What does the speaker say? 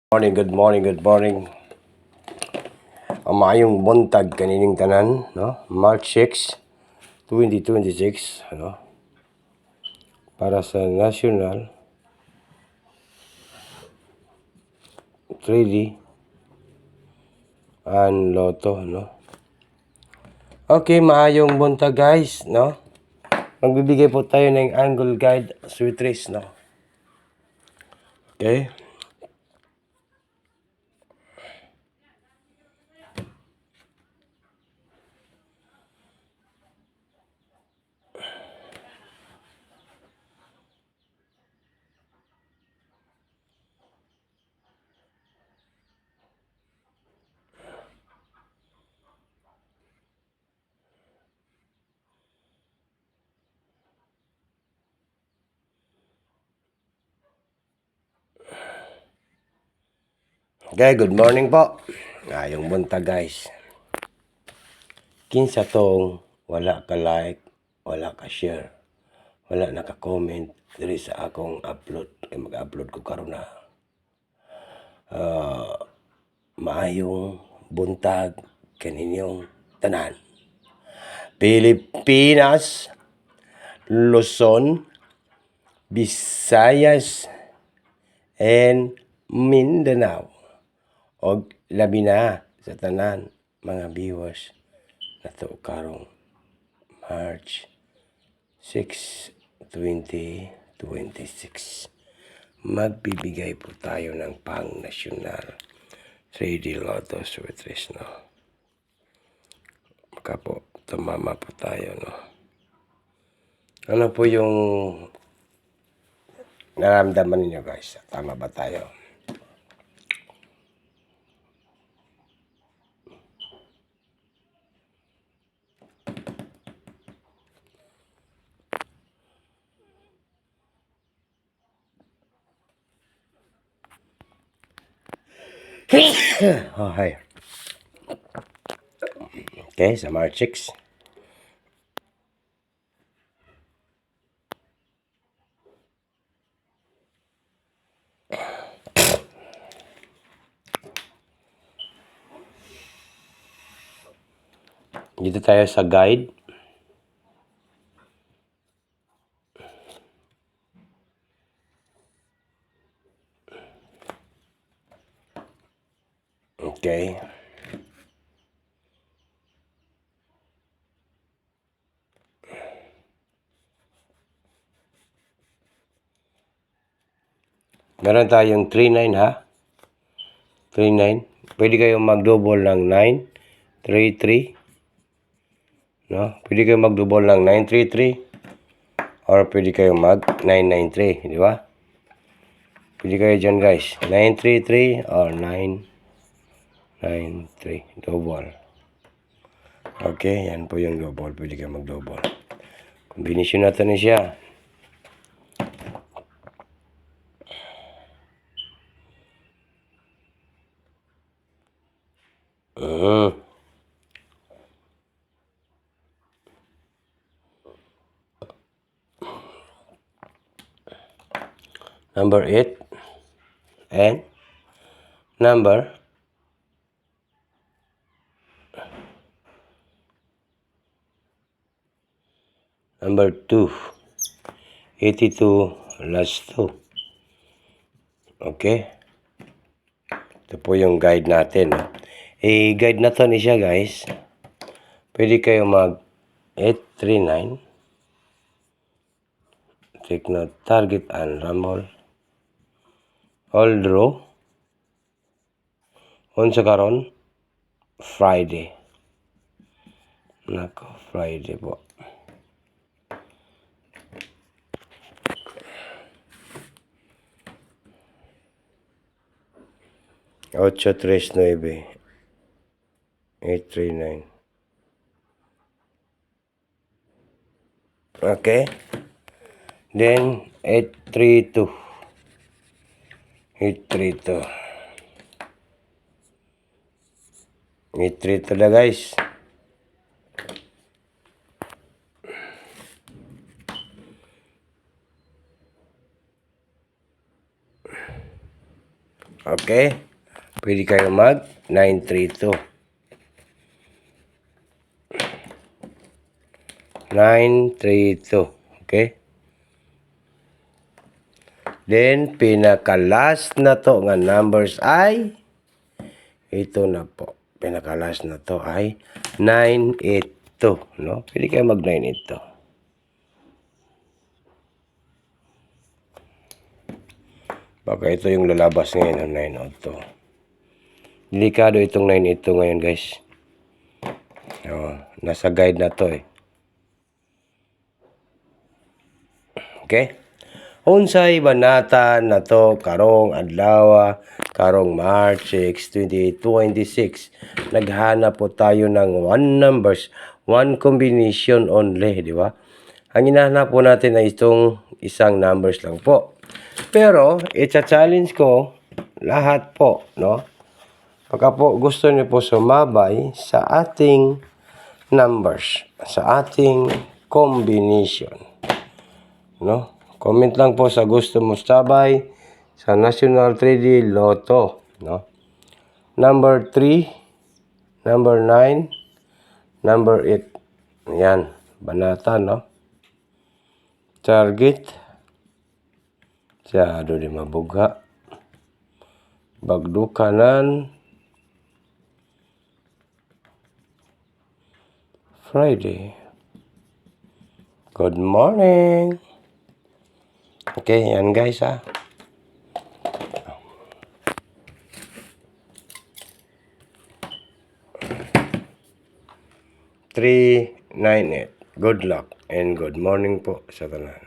Morning, good morning, good morning. Maayong buntag kanining tanan, no? March 6, 2026, ano? Para sa National 3D and Lotto, no? Okay, maayong buntag guys, no? Magbibigay po tayo ng angle guide sweet race, no? Okay? Okay, good morning po. Maayong buntag guys. Kinsa tong wala ka like, wala ka share, wala naka-comment diri sa akong upload. Kaya mag-upload ko karon na. Maayong buntag kaninyong tanan. Pilipinas, Luzon, Visayas, and Mindanao. Og labi na sa tanan mga viewers nato karong March 6, 2026. Magbibigay po tayo ng pang-nasyonal 3D Lotto Sweet Race, no? Baka po tumama po tayo, no? Ano po yung naramdaman niyo guys? Tama ba tayo? Oh, hi. Okay, sa March 6. Dito tayo sa guide. Okay. Meron tayong 39 ha. 39. Pwede kayong mag-double ng 9, 3, 3. No? Pwede kayong mag-double ng 933 or pwede kayong mag 993, di ba? Pwede kayo dyan guys. 933 or 993. Double. Okay, yan po yung double. Pwede kayo mag-double. Kombinasyon natin na siya. Number 8 and number 2. 82 last 2. Okay. Ito po yung guide natin. I-guide na to ni siya guys. Pwede kayo mag 839. Take note, target and rumble. All draw. Unsa karon? Friday. Nako, Friday po. Ocho, 3, 9. 839. Okay. Then 832. 832. 832 na guys. Okay? Pwede kayo mag 932. 932. Okay? Then, pinaka-last na to nga numbers ay ito na po. Pinaka-last na to ay 982. No? Pwede kayo mag 982. Baka ito yung lalabas ngayon ng 902. Delikado itong 982 ngayon, guys. Nasa guide na to eh. Okay? Unsay banata na to karong adlaw, karong March 6, 2026. Naghanap po tayo ng 1 numbers, 1 combination only, di ba? Ang hinahanap po natin ay itong isang numbers lang po. Pero, i-challenge ko lahat po, no? Pagka po gusto niyo po sumabay sa ating numbers, sa ating combination, no? Comment lang po sa gusto mo sabay sa National 3D Lotto, no? Number 3, number 9, number 8. Yan, banata, no? Target. Siyado di mabuga. Bagdukanan. Friday. Good morning. Okay, yan guys ha. 398. Good luck and good morning po sa tanan.